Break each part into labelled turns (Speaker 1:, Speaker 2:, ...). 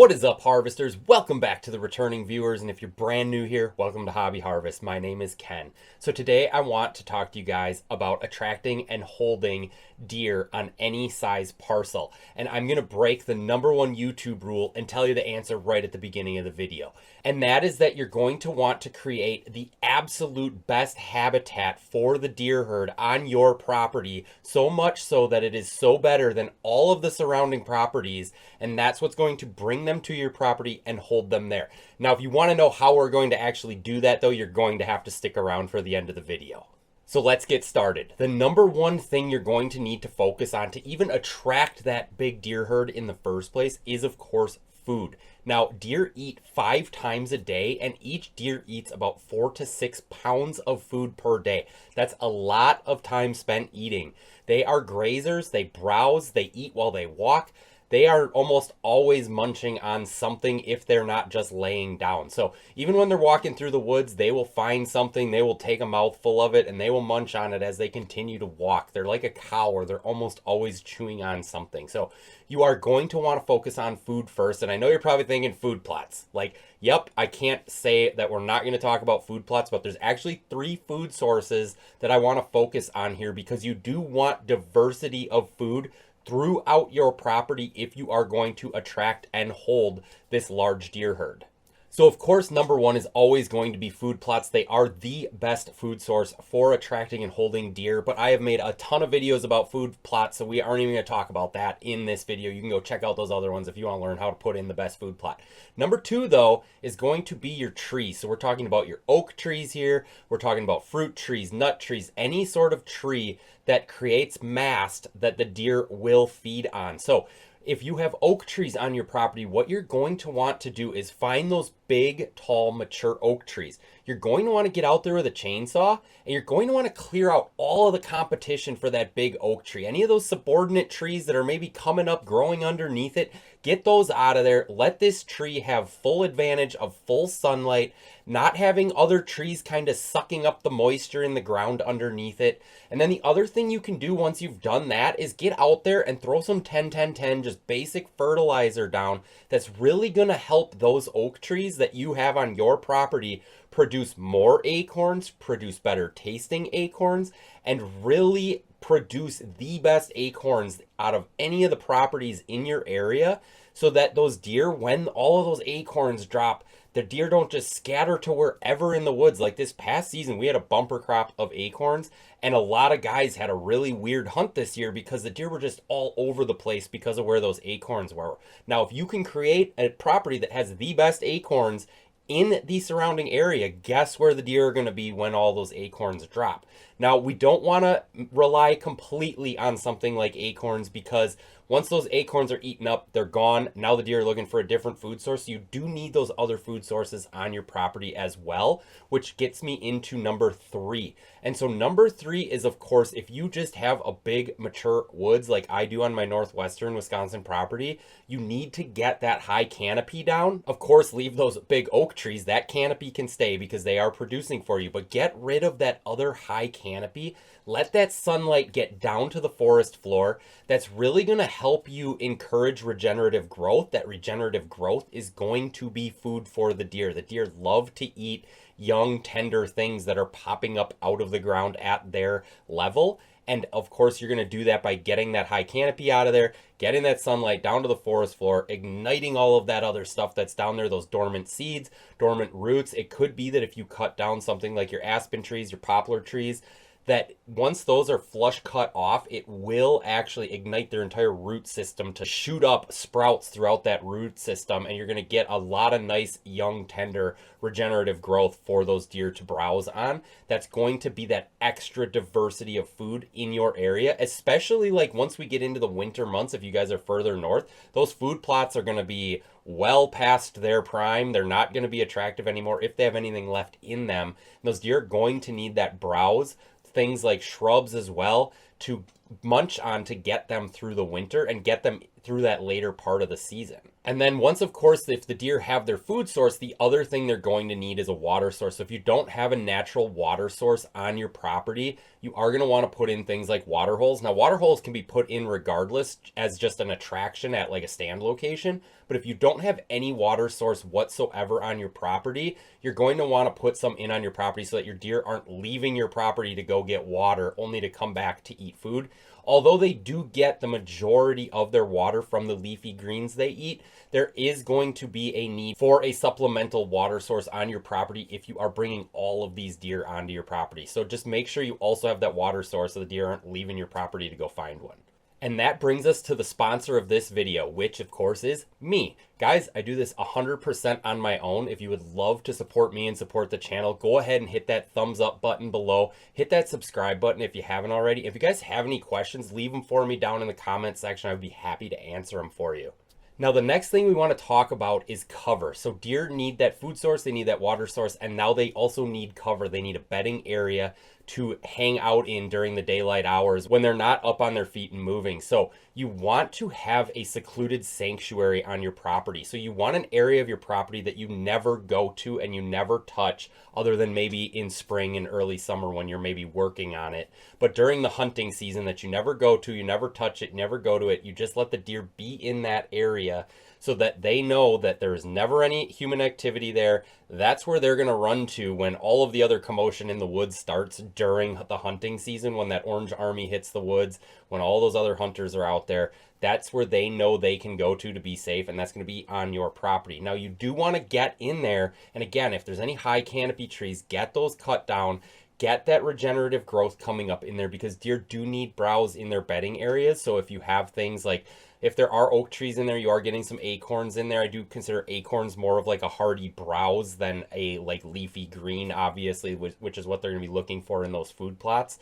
Speaker 1: What is up, harvesters? Welcome back to the returning viewers, and if you're brand new here, welcome to Hobby Harvest. My name is Ken. So today I want to talk to you guys about attracting and holding deer on any size parcel. And I'm going to break the #1 YouTube rule and tell you the answer right at the beginning of the video. And that is that you're going to want to create the absolute best habitat for the deer herd on your property, so much so that it is so better than all of the surrounding properties, and that's what's going to bring them to your property and hold them there. Now, if you want to know how we're going to actually do that, though, you're going to have to stick around for the end of the video. So let's get started. The #1 thing you're going to need to focus on to even attract that big deer herd in the first place is, of course, food. Now, deer eat 5 times a day, and each deer eats about 4 to 6 pounds of food per day. That's a lot of time spent eating. They are grazers, they browse, they eat while they walk. They are almost always munching on something if they're not just laying down. So even when they're walking through the woods, they will find something, they will take a mouthful of it, and they will munch on it as they continue to walk. They're like a cow, or they're almost always chewing on something. So you are going to want to focus on food first. And I know you're probably thinking food plots. Like, yep, I can't say that we're not going to talk about food plots, but there's actually 3 food sources that I want to focus on here, because you do want diversity of food throughout your property if you are going to attract and hold this large deer herd. So of course, #1 is always going to be food plots. They are the best food source for attracting and holding deer, but I have made a ton of videos about food plots, so we aren't even going to talk about that in this video. You can go check out those other ones if you want to learn how to put in the best food plot. #2, though, is going to be your trees. So we're talking about your oak trees here. We're talking about fruit trees, nut trees, any sort of tree that creates mast that the deer will feed on. So if you have oak trees on your property, what you're going to want to do is find those big, tall, mature oak trees. You're going to want to get out there with a chainsaw, and you're going to want to clear out all of the competition for that big oak tree. Any of those subordinate trees that are maybe coming up, growing underneath it, get those out of there. Let this tree have full advantage of full sunlight, not having other trees kind of sucking up the moisture in the ground underneath it. And then the other thing you can do once you've done that is get out there and throw some 10-10-10, just basic fertilizer down. That's really going to help those oak trees that you have on your property produce more acorns, produce better tasting acorns, and really produce the best acorns out of any of the properties in your area, so that those deer, when all of those acorns drop, the deer don't just scatter to wherever in the woods. Like this past season, we had a bumper crop of acorns, and a lot of guys had a really weird hunt this year because the deer were just all over the place because of where those acorns were. Now, if you can create a property that has the best acorns in the surrounding area, guess where the deer are going to be when all those acorns drop. Now, we don't want to rely completely on something like acorns, because once those acorns are eaten up, they're gone. Now the deer are looking for a different food source. You do need those other food sources on your property as well, which gets me into #3. And so #3 is, of course, if you just have a big mature woods like I do on my northwestern Wisconsin property, you need to get that high canopy down. Of course, leave those big oak trees. That canopy can stay because they are producing for you, but get rid of that other high canopy. Let that sunlight get down to the forest floor. That's really going to help you encourage regenerative growth. That regenerative growth is going to be food for the deer. The deer love to eat young, tender things that are popping up out of the ground at their level. And of course, you're going to do that by getting that high canopy out of there, getting that sunlight down to the forest floor, igniting all of that other stuff that's down there, those dormant seeds, dormant roots. It could be that if you cut down something like your aspen trees, your poplar trees, that once those are flush cut off, it will actually ignite their entire root system to shoot up sprouts throughout that root system, and you're going to get a lot of nice, young, tender, regenerative growth for those deer to browse on. That's going to be that extra diversity of food in your area, especially like once we get into the winter months. If you guys are further north, those food plots are going to be well past their prime. They're not going to be attractive anymore if they have anything left in them. And those deer are going to need that browse, things like shrubs as well, to munch on to get them through the winter and get them through that later part of the season. And then once, of course, if the deer have their food source, the other thing they're going to need is a water source. So if you don't have a natural water source on your property, you are going to want to put in things like water holes. Now, water holes can be put in regardless as just an attraction at like a stand location. But if you don't have any water source whatsoever on your property, you're going to want to put some in on your property so that your deer aren't leaving your property to go get water only to come back to eat food. Although they do get the majority of their water from the leafy greens they eat, there is going to be a need for a supplemental water source on your property if you are bringing all of these deer onto your property. So just make sure you also have that water source so the deer aren't leaving your property to go find one. And that brings us to the sponsor of this video, which of course is me. Guys, I do this 100% on my own. If you would love to support me and support the channel, go ahead and hit that thumbs up button below. Hit that subscribe button if you haven't already. If you guys have any questions, leave them for me down in the comment section. I'd be happy to answer them for you. Now, the next thing we want to talk about is cover. So deer need that food source, they need that water source, and now they also need cover. They need a bedding area to hang out in during the daylight hours when they're not up on their feet and moving. So you want to have a secluded sanctuary on your property. So you want an area of your property that you never go to and you never touch, other than maybe in spring and early summer when you're maybe working on it. But during the hunting season, that you never go to, you never touch it, never go to it, you just let the deer be in that area so that they know that there is never any human activity there. That's where they're going to run to when all of the other commotion in the woods starts during the hunting season, when that orange army hits the woods, when all those other hunters are out there. That's where they know they can go to be safe, and that's going to be on your property. Now, you do want to get in there, and again, if there's any high canopy trees, get those cut down. Get that regenerative growth coming up in there, because deer do need browse in their bedding areas. So if you have things like, if there are oak trees in there, you are getting some acorns in there. I do consider acorns more of like a hardy browse than a like leafy green, obviously, which is what they're going to be looking for in those food plots.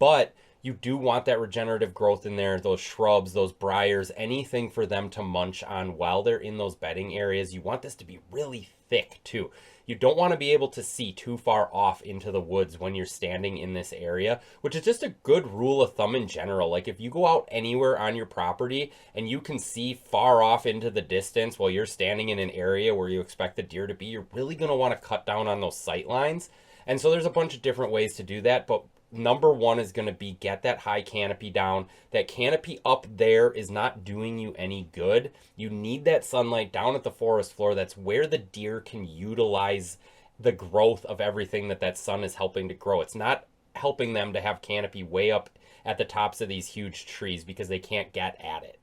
Speaker 1: But you do want that regenerative growth in there, those shrubs, those briars, anything for them to munch on while they're in those bedding areas. You want this to be really thick too. You don't want to be able to see too far off into the woods when you're standing in this area, which is just a good rule of thumb in general. Like if you go out anywhere on your property and you can see far off into the distance while you're standing in an area where you expect the deer to be, you're really going to want to cut down on those sight lines. And so there's a bunch of different ways to do that, but number one is going to be get that high canopy down. That canopy up there is not doing you any good. You need that sunlight down at the forest floor. That's where the deer can utilize the growth of everything that sun is helping to grow. It's not helping them to have canopy way up at the tops of these huge trees because they can't get at it.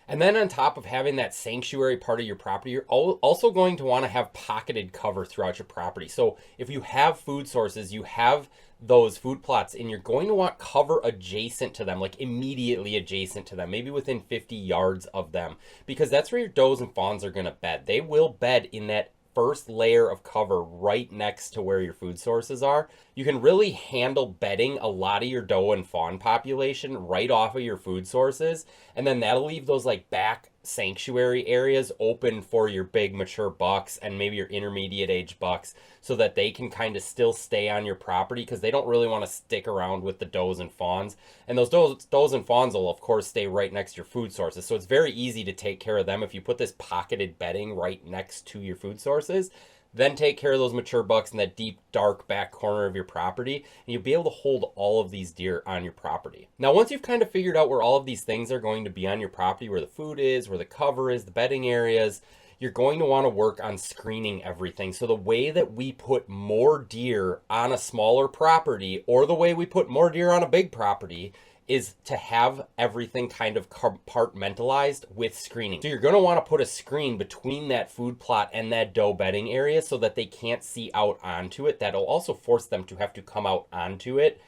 Speaker 1: And then on top of having that sanctuary part of your property, you're also going to want to have pocketed cover throughout your property. So if you have food sources, you have those food plots, and you're going to want cover adjacent to them, like immediately adjacent to them, maybe within 50 yards of them, because that's where your does and fawns are going to bed. They will bed in that first layer of cover right next to where your food sources are. You can really handle bedding a lot of your doe and fawn population right off of your food sources, and then that'll leave those like back sanctuary areas open for your big mature bucks and maybe your intermediate age bucks, so that they can kind of still stay on your property, because they don't really want to stick around with the does and fawns. And those does and fawns will of course stay right next to your food sources, so it's very easy to take care of them if you put this pocketed bedding right next to your food sources. Then take care of those mature bucks in that deep, dark back corner of your property, and you'll be able to hold all of these deer on your property. Now, once you've kind of figured out where all of these things are going to be on your property, where the food is, where the cover is, the bedding areas, you're going to want to work on screening everything. So the way that we put more deer on a smaller property, or the way we put more deer on a big property, is to have everything kind of compartmentalized with screening. So you're going to want to put a screen between that food plot and that doe bedding area so that they can't see out onto it. That'll also force them to have to come out onto it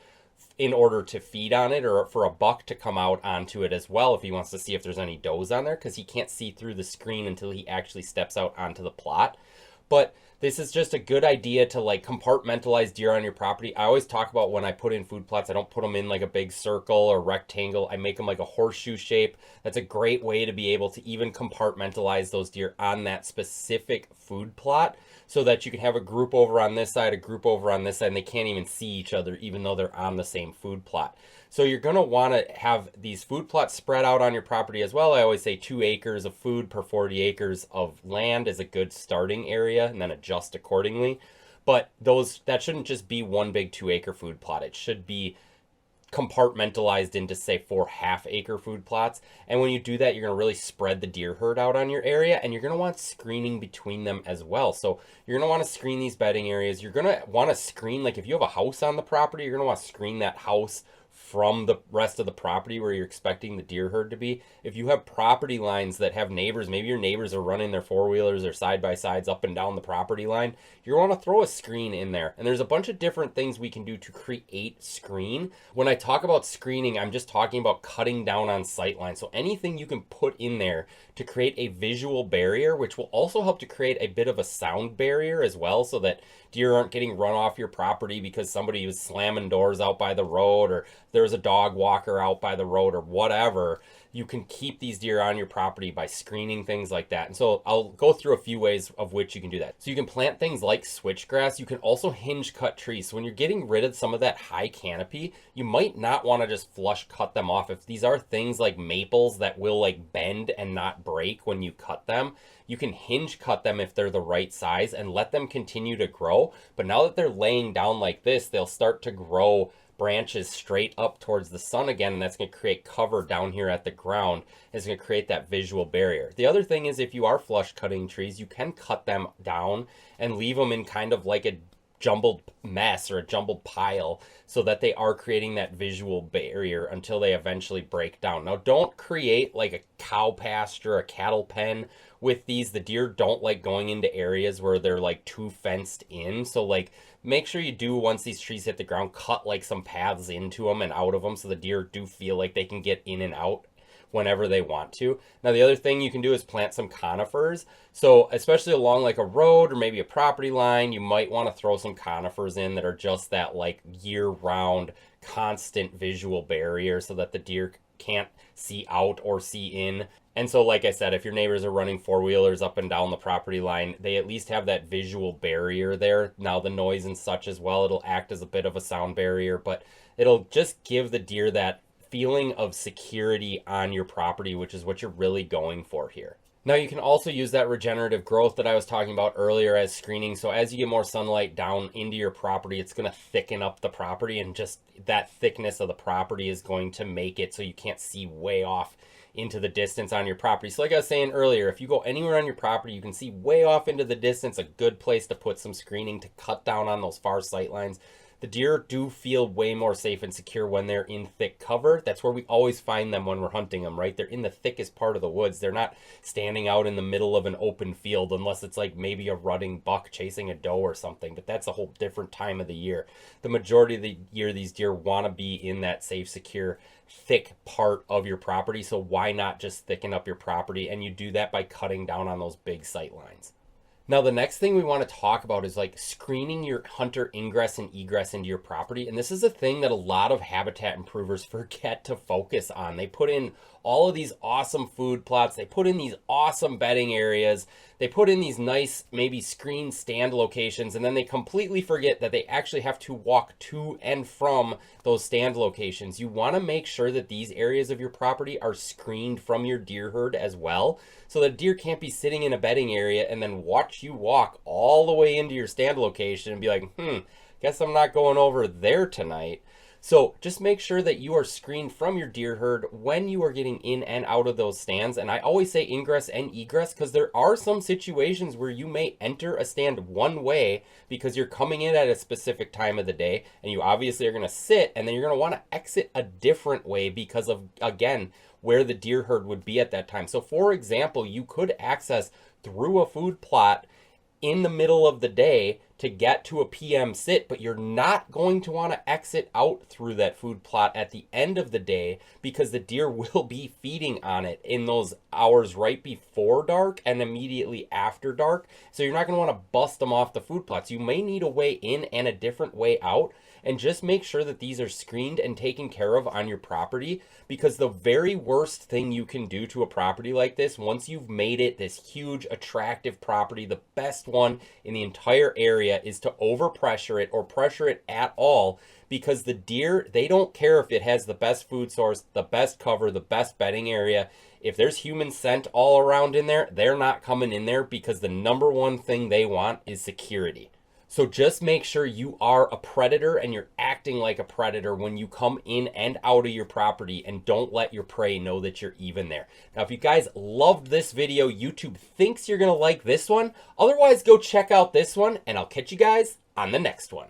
Speaker 1: in order to feed on it, or for a buck to come out onto it as well if he wants to see if there's any does on there, because he can't see through the screen until he actually steps out onto the plot. But this is just a good idea to like compartmentalize deer on your property. I always talk about when I put in food plots, I don't put them in like a big circle or rectangle. I make them like a horseshoe shape. That's a great way to be able to even compartmentalize those deer on that specific food plot, so that you can have a group over on this side, a group over on this side, and they can't even see each other even though they're on the same food plot. So you're going to want to have these food plots spread out on your property as well. I always say 2 acres of food per 40 acres of land is a good starting area, and then adjust accordingly. But that shouldn't just be one big 2 acre food plot. It should be compartmentalized into, say, 4 half-acre food plots. And when you do that, you're going to really spread the deer herd out on your area, and you're going to want screening between them as well. So you're going to want to screen these bedding areas. You're going to want to screen, like if you have a house on the property, you're going to want to screen that house from the rest of the property where you're expecting the deer herd to be. If you have property lines that have neighbors, maybe your neighbors are running their four-wheelers or side-by-sides up and down the property line, you want to throw a screen in there. And there's a bunch of different things we can do to create screen. When I talk about screening, I'm just talking about cutting down on sightlines. So anything you can put in there to create a visual barrier, which will also help to create a bit of a sound barrier as well, so that deer aren't getting run off your property because somebody was slamming doors out by the road, or there's a dog walker out by the road, or whatever. You can keep these deer on your property by screening things like that. And so I'll go through a few ways of which you can do that. So you can plant things like switchgrass. You can also hinge cut trees. So when you're getting rid of some of that high canopy, you might not want to just flush cut them off. If these are things like maples that will like bend and not break when you cut them, you can hinge cut them if they're the right size and let them continue to grow. But now that they're laying down like this, they'll start to grow branches straight up towards the sun again, and that's going to create cover down here at the ground. It's going to create that visual barrier. The other thing is, if you are flush cutting trees, you can cut them down and leave them in kind of like a jumbled mess or a jumbled pile, so that they are creating that visual barrier until they eventually break down. Now, don't create like a cow pasture, a cattle pen with these. The deer don't like going into areas where they're like too fenced in. So like, make sure you do, once these trees hit the ground, cut like some paths into them and out of them, so the deer do feel like they can get in and out whenever they want to. Now, the other thing you can do is plant some conifers. So especially along like a road or maybe a property line, you might want to throw some conifers in that are just that like year-round constant visual barrier, so that the deer can't see out or see in. And so, like I said, if your neighbors are running four-wheelers up and down the property line, they at least have that visual barrier there. Now, the noise and such as well, it'll act as a bit of a sound barrier, but it'll just give the deer that feeling of security on your property, which is what you're really going for here. Now, you can also use that regenerative growth that I was talking about earlier as screening. So as you get more sunlight down into your property, it's going to thicken up the property, and just that thickness of the property is going to make it so you can't see way off into the distance on your property. So like I was saying earlier, if you go anywhere on your property, you can see way off into the distance, a good place to put some screening to cut down on those far sight lines. The deer do feel way more safe and secure when they're in thick cover. That's where we always find them when we're hunting them, right? They're in the thickest part of the woods. They're not standing out in the middle of an open field, unless it's like maybe a rutting buck chasing a doe or something, but that's a whole different time of the year. The majority of the year, these deer want to be in that safe, secure, thick part of your property. So why not just thicken up your property? And you do that by cutting down on those big sight lines. Now, the next thing we want to talk about is like screening your hunter ingress and egress into your property. And this is a thing that a lot of habitat improvers forget to focus on. They put in all of these awesome food plots. They put in these awesome bedding areas. They put in these nice, maybe screen stand locations, and then they completely forget that they actually have to walk to and from those stand locations. You want to make sure that these areas of your property are screened from your deer herd as well, so that deer can't be sitting in a bedding area and then watch you walk all the way into your stand location and be like, guess I'm not going over there tonight. So just make sure that you are screened from your deer herd when you are getting in and out of those stands. And I always say ingress and egress, because there are some situations where you may enter a stand one way because you're coming in at a specific time of the day, and you obviously are going to sit, and then you're going to want to exit a different way because of, again, where the deer herd would be at that time. So for example, you could access through a food plot in the middle of the day to get to a PM sit, but you're not going to want to exit out through that food plot at the end of the day, because the deer will be feeding on it in those hours right before dark and immediately after dark. So you're not going to want to bust them off the food plots. You may need a way in and a different way out, and just make sure that these are screened and taken care of on your property, because the very worst thing you can do to a property like this, once you've made it this huge, attractive property, the best one in the entire area, area is to overpressure it or pressure it at all, because the deer, they don't care if it has the best food source, the best cover, the best bedding area. If there's human scent all around in there, they're not coming in there, because the number one thing they want is security. So just make sure you are a predator and you're acting like a predator when you come in and out of your property, and don't let your prey know that you're even there. Now, if you guys loved this video, YouTube thinks you're going to like this one. Otherwise, go check out this one, and I'll catch you guys on the next one.